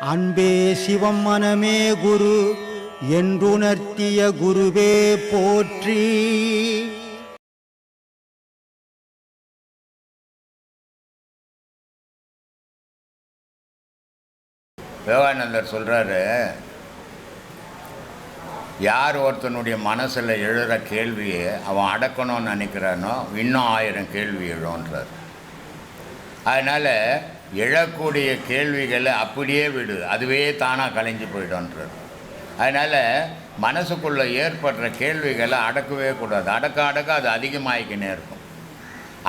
அன்பே சிவம் மனமே குரு என்றுணர்த்திய குருவே போற்றி. விவேகானந்தர் சொல்கிறாரு, யார் ஒருத்தனுடைய மனசில் எழுற கேள்வியை அவன் அடக்கணும்னு நினைக்கிறானோ இன்னும் 1000 கேள்வி எழுன்றார். அதனால் எழக்கூடிய கேள்விகளை அப்படியே விடு, அதுவே தானாக கலைஞ்சு போய்டுன்றார். அதனால் மனசுக்குள்ளே ஏற்படுற கேள்விகளை அடக்கவே கூடாது. அடக்க அது அதிகமாகிக்கினே இருக்கும்.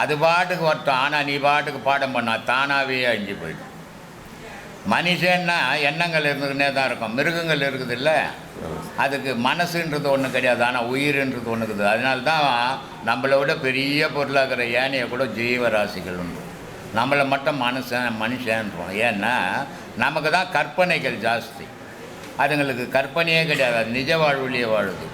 அது பாட்டுக்கு வரட்டும். ஆனால் நீ பாட்டுக்கு பாடம் பண்ணால் தானாகவே அழிஞ்சு போயிடும். மனுஷன்னா எண்ணங்கள் இருந்துக்கினே தான் இருக்கும். மிருகங்கள் இருக்குது இல்லை, அதுக்கு மனசுன்றது ஒன்றும் கிடையாது, ஆனால் உயிர்ன்றது ஒன்று இருக்குது. அதனால தான் நம்மளை விட பெரிய பொருளாகிற ஏனையை கூட ஜீவராசிகள் உண்டு. நம்மளை மட்டும் மனுஷன்றோம். ஏன்னா நமக்கு தான் கற்பனைகள் ஜாஸ்தி, அதுங்களுக்கு கற்பனையே கிடையாது, அது நிஜ வாழ்விலேயே வாழுது.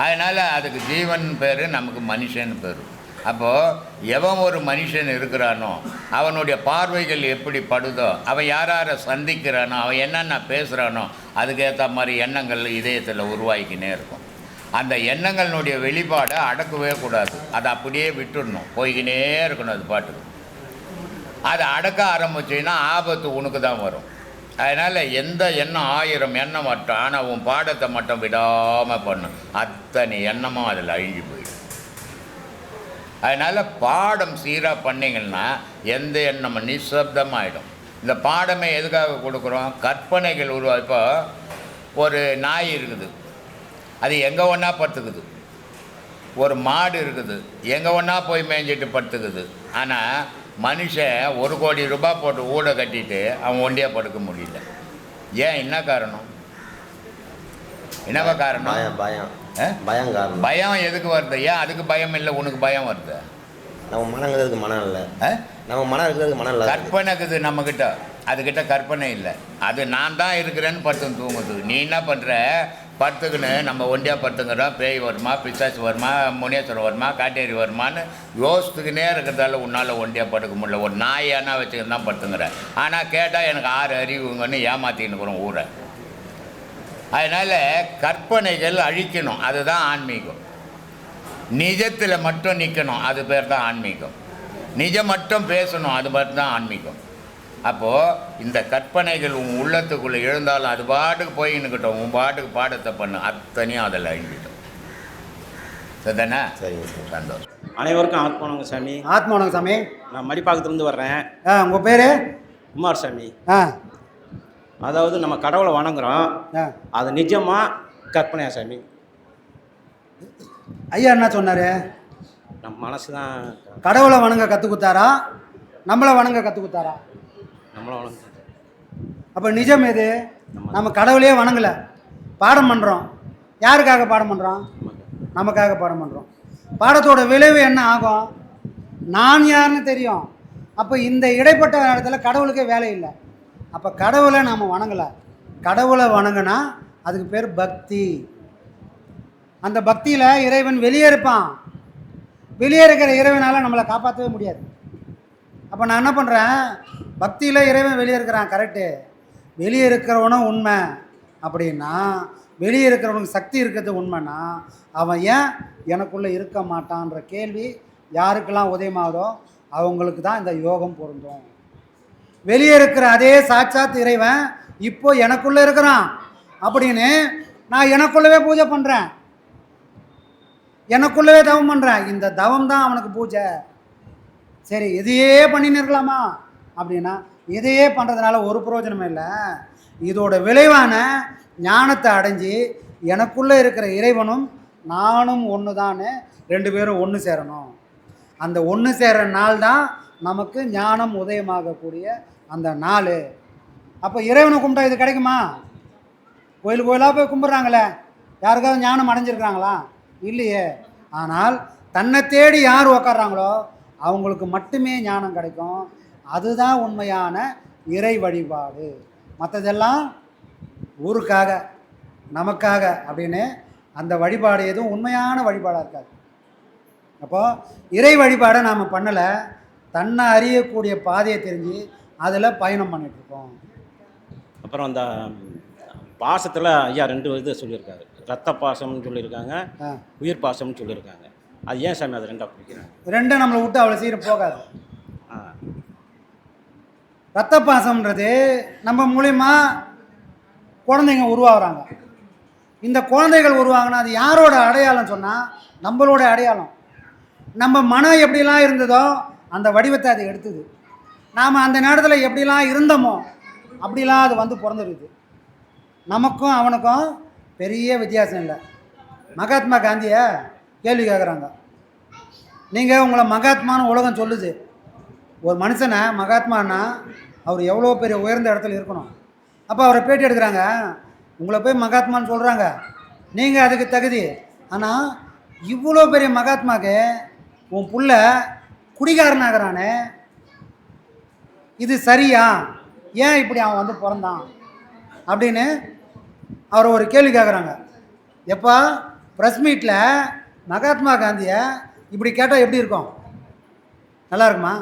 அதனால் அதுக்கு ஜீவன் பேர், நமக்கு மனுஷன் பேர். அப்போது எவன் ஒரு மனுஷன் இருக்கிறானோ அவனுடைய பார்வைகள் எப்படி படுதோ, அவன் யாரை சந்திக்கிறானோ, அவன் என்னென்ன பேசுகிறானோ அதுக்கேற்ற மாதிரி எண்ணங்கள் இதயத்தில் உருவாக்கினே இருக்கும். அந்த எண்ணங்களினுடைய வெளிப்பாடை அடக்கவே கூடாது, அதை அப்படியே விட்டுடணும், போய்கினே இருக்கணும் அது பாட்டுக்கு. அதை அடக்க ஆரம்பிச்சின்னா ஆபத்து உனக்கு தான் வரும். அதனால் எந்த எண்ணம் 1000 எண்ணம் மட்டும், ஆனால் உன் பாடத்தை மட்டும் விடாமல் பண்ணும், அத்தனை எண்ணமும் அதில் அழிஞ்சு போயிடும். அதனால் பாடம் சீராக பண்ணிங்கன்னா எந்த எண்ணமும் நிசப்தமாகிடும். இந்த பாடமே எதுக்காக கொடுக்குறோம்? கற்பனைகள் இப்போ ஒரு நாய் இருக்குது, அது எங்கே ஒன்றா படுத்துக்குது. ஒரு மாடு இருக்குது, எங்கே ஒன்றா போய் மேய்ஞ்சிட்டு படுத்துக்குது. ஆனால் மனுஷன் 1 கோடி ரூபாய் போட்டு ஊட கட்டிட்டு அவன் ஒண்டியாக படுக்க முடியல. ஏன்? என்ன காரணம்? என்னவா காரணம்? பயம் காரணம். பயம் எதுக்கு வருது? ஏன் அதுக்கு பயம் இல்லை, உனக்கு பயம் வருது? நம்ம மனங்கிறதுக்கு மனம் இல்லை, நம்ம மனம் இருக்கிறதுக்கு மனம் இல்லை. கற்பனை இருக்குது நம்மக்கிட்ட, அதுக்கிட்ட கற்பனை இல்லை. அது நான் தான் இருக்கிறேன்னு படுத்துன்னு தூங்குது. நீ என்ன பண்ணுற? படுத்துக்குன்னு நம்ம ஒண்டியாக படுத்துங்கிறோம், பேய் வருமா, பிசாசு வருமா, முனேஸ்வரம் வருமா, காட்டேரி வருமானு யோசித்துக்குன்னே இருக்கிறதால உன்னால் ஒண்டியாக படுக்க முடியல. ஒரு நாயானா வச்சுக்கின்னு தான் படுத்துங்கிறேன். ஆனால் கேட்டால் எனக்கு 6 அறிவுங்கன்னு ஏமாற்றின்னுக்குறோம் ஊரை. அதனால் கற்பனைகள் அழிக்கணும், அதுதான் ஆன்மீகம். நிஜத்தில் மட்டும் நிற்கணும், அது பேர் தான் ஆன்மீகம். நிஜம் மட்டும் பேசணும், அது பேர் தான் ஆன்மீகம். அப்போது இந்த கற்பனைகள் உன் உள்ளத்துக்குள்ளே எழுந்தாலும் அது பாட்டுக்கு போயின்னுக்கிட்டோம், உன் பாட்டுக்கு பாடத்தை பண்ணு, அத்தனையும் அதில் அழிஞ்சிட்டோம். சரிதானே? சரிங்க சார், சந்தோஷம். அனைவருக்கும் ஆத்மானங்க சாமி. ஆத்மானங்க சாமி. நான் மடிப்பாக்கத்துலேருந்து வர்றேன். உங்கள் பேர்? குமார் சாமி. அதாவது நம்ம கடவுளை வணங்குறோம், அது நிஜமா கற்பனையா சாமி? ஐயா என்ன சொன்னார்? நம்ம மனசு தான் கடவுளை வணங்க கற்றுக் கொடுத்தாரா, நம்மளை வணங்க கற்றுக் கொடுத்தாரா? நம்மளை வணங்க. அப்போ நிஜம் எது? நம்ம கடவுளையே வணங்கலை, பாடம் பண்ணுறோம். யாருக்காக பாடம் பண்ணுறோம்? நமக்காக பாடம் பண்ணுறோம். பாடத்தோட விளைவு என்ன ஆகும்? நான் யாருன்னு தெரியும். அப்போ இந்த இடைப்பட்ட இடத்துல கடவுளுக்கே வேலை இல்லை. அப்போ கடவுளை நாம் வணங்கலை. கடவுளை வணங்கினா அதுக்கு பேர் பக்தி. அந்த பக்தியில் இறைவன் வெளியே இருப்பான். வெளியே இருக்கிற இறைவனால் நம்மளை காப்பாற்றவே முடியாது. அப்போ நான் என்ன பண்ணுறேன்? பக்தியில் இறைவன் வெளியே இருக்கிறான், கரெக்டு. வெளியே இருக்கிறவனும் உண்மை அப்படின்னா, வெளியே இருக்கிறவனுக்கு சக்தி இருக்கிறது உண்மைன்னா, அவன் ஏன் எனக்குள்ளே இருக்க மாட்டான்ற கேள்வி யாருக்கெல்லாம் உதயமாகுதோ அவங்களுக்கு தான் இந்த யோகம் பொருந்தும். வெளியே இருக்கிற அதே சாட்சாத் இறைவன் இப்போ எனக்குள்ளே இருக்கிறான் அப்படின்னு நான் எனக்குள்ளவே பூஜை பண்ணுறேன், எனக்குள்ளவே தவம் பண்ணுறேன். இந்த தவம் தான் அவனுக்கு பூஜை. சரி, இதையே பண்ணின்னு இருக்கலாமா அப்படின்னா, இதையே பண்ணுறதுனால ஒரு பிரயோஜனமே இல்லை. இதோட விளைவான ஞானத்தை அடைஞ்சி எனக்குள்ளே இருக்கிற இறைவனும் நானும் ஒன்று தான், 2 பேரும் ஒன்று சேரணும். அந்த ஒன்று சேர நாள் தான் நமக்கு ஞானம் உதயமாகக்கூடிய அந்த நாள். அப்போ இறைவனை கும்பிட்டா இது கிடைக்குமா? கோயிலாக போய் கும்பிட்றாங்களே, யாருக்காவது ஞானம் அடைஞ்சிருக்கிறாங்களா? இல்லையே. ஆனால் தன்னை தேடி யார் உக்காடுறாங்களோ அவங்களுக்கு மட்டுமே ஞானம் கிடைக்கும். அதுதான் உண்மையான இறை வழிபாடு. மற்றதெல்லாம் ஊருக்காக, நமக்காக அப்படின்னு அந்த வழிபாடு எதுவும் உண்மையான வழிபாடாக இருக்காது. அப்போது இறை வழிபாடை நாம் பண்ணலை, தன்னை அறியக்கூடிய பாதையை தெரிஞ்சு அதில் பயணம் பண்ணிகிட்ருக்கோம். அப்புறம் அந்த பாசத்தில் ஐயா 2 இது சொல்லியிருக்காரு. ரத்த பாசம்னு சொல்லியிருக்காங்க, ஆ உயிர் பாசம்னு சொல்லியிருக்காங்க. அது ஏன் சாமி அது 2ஆக பிடிக்கிறாங்க? ரெண்டும் நம்மளை விட்டு அவ்வளோ சீக்கிரம் போகாது. ஆ ரத்த பாசம்ன்றது நம்ம மூலிமா குழந்தைங்க உருவாகிறாங்க. இந்த குழந்தைகள் உருவாகினா அது யாரோட அடையாளம் சொன்னால் நம்மளோட அடையாளம். நம்ம மனம் எப்படிலாம் இருந்ததோ அந்த வடிவத்தை அது எடுத்துது. நாம் அந்த நேரத்தில் எப்படிலாம் இருந்தோமோ அப்படிலாம் அது வந்து பிறந்துருக்குது. நமக்கும் அவனுக்கும் பெரிய வித்தியாசம் இல்லை. மகாத்மா காந்தியை கேள்வி கேட்குறாங்க, நீங்கள் உங்களை மகாத்மான்னு உலகம் சொல்லுது. ஒரு மனுஷனை மகாத்மானா அவர் எவ்வளோ பெரிய உயர்ந்த இடத்துல இருக்கணும். அப்போ அவரை பேட்டி எடுக்கிறாங்க, உங்களை போய் மகாத்மான்னு சொல்கிறாங்க, நீங்கள் அதுக்கு தகுதி. ஆனால் இவ்வளோ பெரிய மகாத்மாக்கு உன் புள்ள குடிகாரனாகிறானே, இது சரியா? ஏன் இப்படி அவன் வந்து பிறந்தான் அப்படின்னு அவர் ஒரு கேள்வி கேட்குறாங்க. எப்போ ப்ரெஸ் மீட்டில் மகாத்மா காந்தியை இப்படி கேட்டால் எப்படி இருக்கும்? நல்லா இருக்குமா?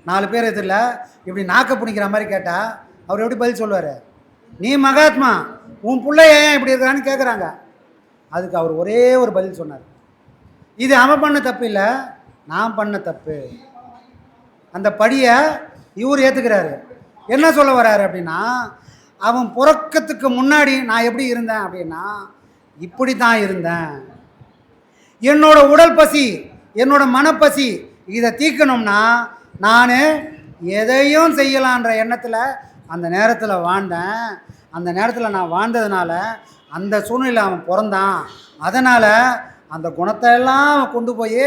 4 பேர் எதிரில் இப்படி நாக்க பிடிக்கிற மாதிரி கேட்டால் அவர் எப்படி பதில் சொல்லுவார்? நீ மகாத்மா, உன் பிள்ளை ஏன் இப்படி இருக்கிறான்னு கேட்குறாங்க. அதுக்கு அவர் ஒரே ஒரு பதில் சொன்னார், இது அவன் பண்ண தப்பு இல்லை, நான் பண்ண தப்பு. அந்த படியை இவர் ஏற்றுக்கிறாரு. என்ன சொல்ல வர்றாரு அப்படின்னா, அவன் பிறக்கத்துக்கு முன்னாடி நான் எப்படி இருந்தேன் அப்படின்னா இப்படி தான் இருந்தேன். என்னோட உடல் பசி, என்னோட மனப்பசி இதை தீர்க்கணும்னா நான் எதையும் செய்யலான்ற எண்ணத்தில் அந்த நேரத்தில் வாழ்ந்தேன். அந்த நேரத்தில் நான் வாழ்ந்ததுனால அந்த சூழ்நிலை அவன் பிறந்தான். அதனால் அந்த குணத்தை எல்லாம் அவன் கொண்டு போய்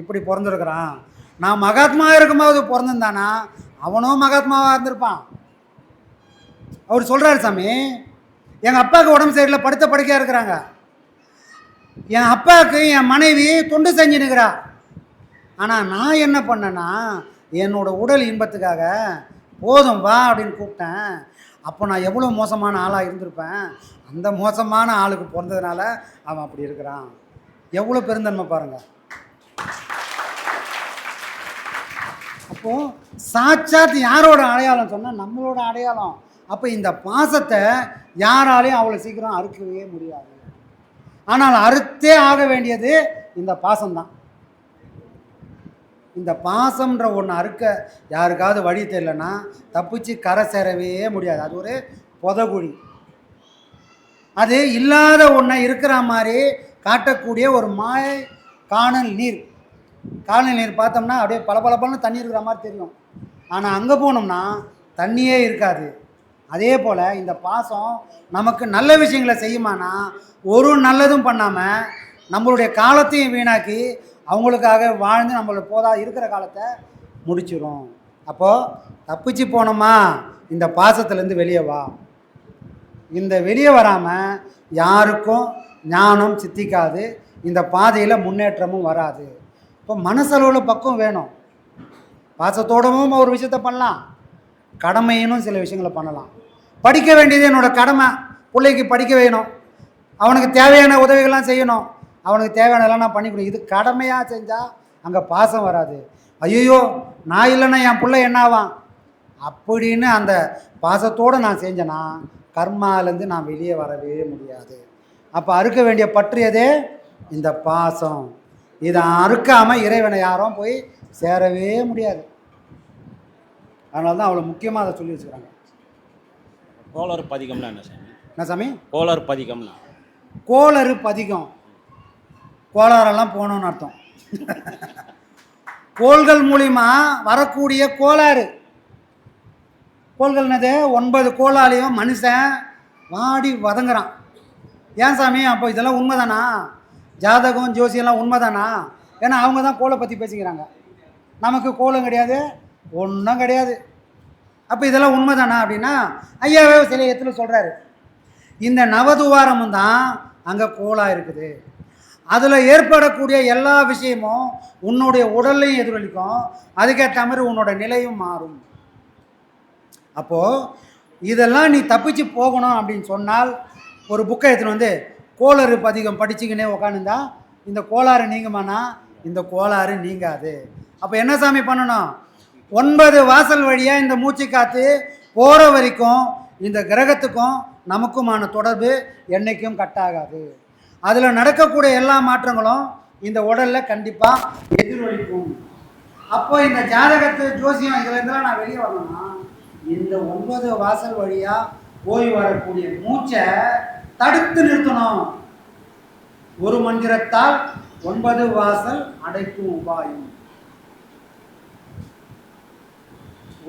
இப்படி பிறந்திருக்கிறான். நான் மகாத்மா இருக்கும்போது பிறந்திருந்தானா அவனும் மகாத்மாவாக இருந்திருப்பான். அவர் சொல்கிறார், சாமி எங்கள் அப்பாவுக்கு உடம்பு சரியில்லை, படுத்த படுக்கையாக இருக்கிறாங்க. என் அப்பாவுக்கு என் மனைவி தொண்டு செஞ்சுன்னுக்கிறா. ஆனால் நான் என்ன பண்ணேன்னா என்னோட உடல் இன்பத்துக்காக போதும் வா அப்படின்னு கூப்பிட்டேன். அப்போ நான் எவ்வளோ மோசமான ஆளாக இருந்திருப்பேன். அந்த மோசமான ஆளுக்கு பிறந்ததுனால அவன் அப்படி இருக்கிறான். எவ்வளோ பெருந்தன்மை பாருங்கள். அப்போது சாட்சாத் யாரோட அடையாளம் சொன்னால் நம்மளோட அடையாளம். அப்போ இந்த பாசத்தை யாராலையும் அவ்வளோ சீக்கிரம் அறுக்கவே முடியாது. ஆனால் அறுத்தே ஆக வேண்டியது இந்த பாசம்தான். இந்த பாசம்ன்ற ஒன்று அறுக்க யாருக்காவது வழி தெரியலன்னா தப்பிச்சு கரை சேரவே முடியாது. அது ஒரு புதகுழி. அது இல்லாத ஒன்றை இருக்கிற மாதிரி காட்டக்கூடிய ஒரு மாயை காணல் நீர். காணல் நீர் பார்த்தோம்னா அப்படியே பளபளன்னு தண்ணி இருக்கிற மாதிரி தெரியும். ஆனால் அங்கே போனோம்னா தண்ணியே இருக்காது. அதே போல் இந்த பாசம் நமக்கு நல்ல விஷயங்களை செய்யுமானா ஒரு நல்லதும் பண்ணாமல் நம்மளுடைய காலத்தையும் வீணாக்கி அவங்களுக்காக வாழ்ந்து நம்மளோட போதா இருக்கிற காலத்தை முடிச்சிடும். அப்போது தப்பிச்சு போனோமா இந்த பாசத்துலேருந்து வெளியே வா. இந்த வெளியே வராமல் யாருக்கும் ஞானம் சித்திக்காது, இந்த பாதையில் முன்னேற்றமும் வராது. இப்போ மனசளவில் பக்குவம் வேணும். பாசத்தோடவும் ஒரு விஷயத்தை பண்ணலாம், கடமையினும் சில விஷயங்களை பண்ணலாம். படிக்க வேண்டியது என்னோடய கடமை. பிள்ளைக்கு படிக்க வேணும், அவனுக்கு தேவையான உதவிகள்லாம் செய்யணும், அவனுக்கு தேவையானதெல்லாம் நான் பண்ணிக்கணும். இது கடமையாக செஞ்சால் அங்கே பாசம் வராது. ஐயோ நான் இல்லைன்னா என் பிள்ளை என்ன ஆவான் அப்படின்னு அந்த பாசத்தோடு நான் செஞ்சேன்னா கர்மாலேருந்து நான் வெளியே வரவே முடியாது. அப்போ அறுக்க வேண்டிய பற்றியதே இந்த பாசம். இதை அறுக்காமல் இறைவனை யாரும் போய் சேரவே முடியாது. அதனால தான் அவ்வளோ முக்கியமாக அதை சொல்லி வச்சுக்கிறாங்க. கோளறு பதிகம்னா என்ன சாமி? என்ன சாமி? கோளறு பதிகம்னா கோளறு பதிகம், கோளாறெல்லாம் போகணுன்னு அர்த்தம். கோள்கள் மூலிமா வரக்கூடிய கோளாறு. கோள்கள்னது 9 கோளாலையும் மனுஷன் வாடி வதங்குறான். ஏன் சாமி அப்போ இதெல்லாம் உண்மைதானா? ஜாதகம் ஜோசியெல்லாம் உண்மைதானா? ஏன்னா அவங்க தான் கோளை பற்றி பேசிக்கிறாங்க. நமக்கு கோளும் கிடையாது, ஒன்றும் கிடையாது. அப்போ இதெல்லாம் உண்மைதானா அப்படின்னா ஐயாவே சில இடத்துல சொல்கிறாரு, இந்த நவதுவாரமும் தான் அங்கே கோளாக இருக்குது. அதில் ஏற்படக்கூடிய எல்லா விஷயமும் உன்னுடைய உடல்லையும் எதிரொலிக்கும், அதுக்கேற்ற மாதிரி உன்னோட நிலையும் மாறும். அப்போது இதெல்லாம் நீ தப்பிச்சு போகணும் அப்படின்னு சொன்னால் ஒரு புக்கை எடுத்துன்னு வந்து கோளறு பதிகம் படிச்சுக்கினே உக்காந்துருந்தா இந்த கோளாறு நீங்குமானா இந்த கோளாறு நீங்காது. அப்போ என்ன சாமி பண்ணணும்? 9 வாசல் வழியாக இந்த மூச்சு காற்று போகிற வரைக்கும் இந்த கிரகத்துக்கும் நமக்குமான தொடர்பு என்றைக்கும் கட்டாகாது. அதில் நடக்கக்கூடிய எல்லா மாற்றங்களும் இந்த உடலில் கண்டிப்பாக எதிரொலிக்கும். அப்போ இந்த ஜாதகத்து ஜோசியம் இதுலேருந்துலாம் நான் வெளியே வரணும்னா இந்த 9 வாசல் வழியாக போய் வரக்கூடிய மூச்சை தடுத்து நிறுத்தணும். ஒரு மந்திரத்தால் 9 வாசல் அடைக்கும் உபாயம்.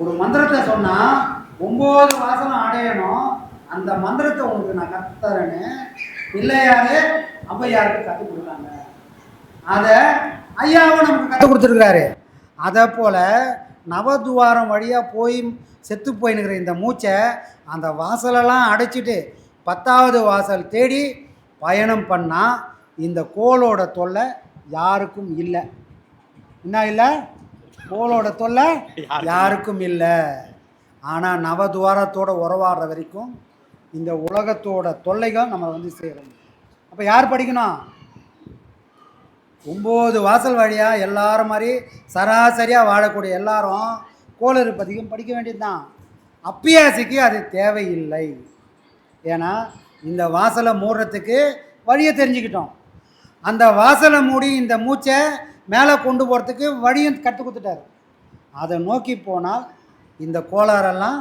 ஒரு மந்திரத்தை சொன்னால் 9 வாசலும் அடையணும். அந்த மந்திரத்தை உங்களுக்கு நான் கற்றுத்தரேன்னு பிள்ளையாரே ஔவையாருக்கு கற்றுக் கொடுத்தாங்க. அதை ஐயாவும் நமக்கு கற்றுக் கொடுத்துருக்குறாரு. அதை போல் நவதுவாரம் வழியாக போய் செத்து போயினுக்கிற இந்த மூச்சை அந்த வாசலெல்லாம் அடைச்சிட்டு 10வது வாசல் தேடி பயணம் பண்ணால் இந்த கோளோட தொல்லை யாருக்கும் இல்லை. என்ன இல்லை? கோளோட தொல்லை யாருக்கும் இல்லை. ஆனால் நவதுவாரத்தோட உறவாடுற வரைக்கும் இந்த உலகத்தோட தொல்லைகள் நம்ம வந்து சேரும். அப்போ யார் படிக்கணும்? 9 வாசல் வழியாக எல்லாரும் மாதிரி சராசரியாக வாழக்கூடிய எல்லாரும் கோளறு பதிகம் படிக்க வேண்டியது தான். அப்பியாசிக்கு அது தேவையில்லை. ஏன்னா இந்த வாசலை மூடுறதுக்கு வழியை தெரிஞ்சுக்கிட்டோம். அந்த வாசலை மூடி இந்த மூச்சை மேலே கொண்டு போகிறதுக்கு வழியும் கற்றுக் கொடுத்துட்டாரு. அதை நோக்கி போனால் இந்த கோளாறெல்லாம்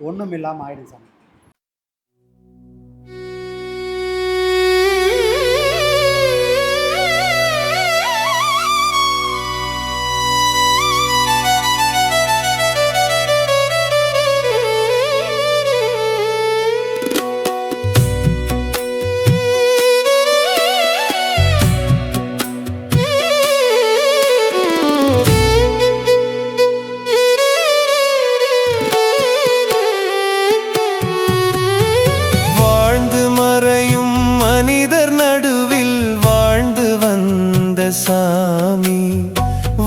ஒன்றும் இல்லாமல் ஆயிடும் சாமி. சாமி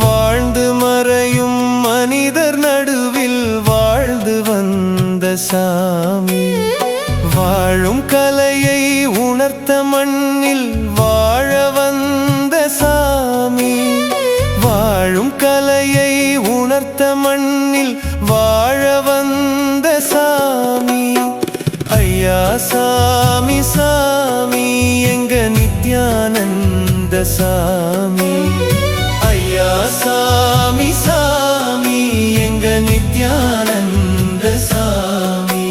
வாழ்ந்து மறையும் மனிதர் நடுவில் வாழ்ந்து வந்த சாமி வாழும் கலையை உணர்த்த மண்ணில் வாழ வந்த சாமி வாழும் கலையை உணர்த்த மண்ணில் வாழ வந்த சாமி ஐயா சாமி சாமி எங்க நித்யானந்த சாமி ஐயா சாமி சாமி எங்க நித்யானந்த சாமி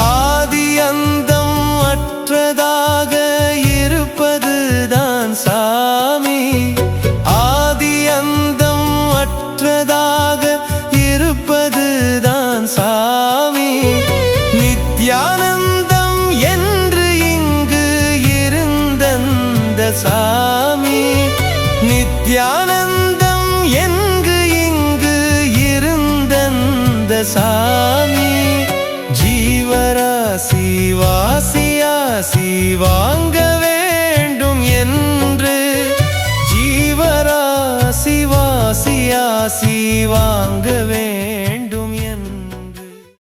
ஆதி அந்தம் அற்றதாக இருப்பதுதான் சாமி ஆதி அந்தம் அற்றதாக இருப்பதுதான் சாமி நித்யானந்தம் என்று இங்கு இருந்தந்த சாமி நித்யானந்தம் என்று இங்கு இருந்தந்த சாமி ஜீவராசி வாசியாசி வாங்க வேண்டும் என்று ஜீவராசி வாசியாசி வாங்க வேண்டும்.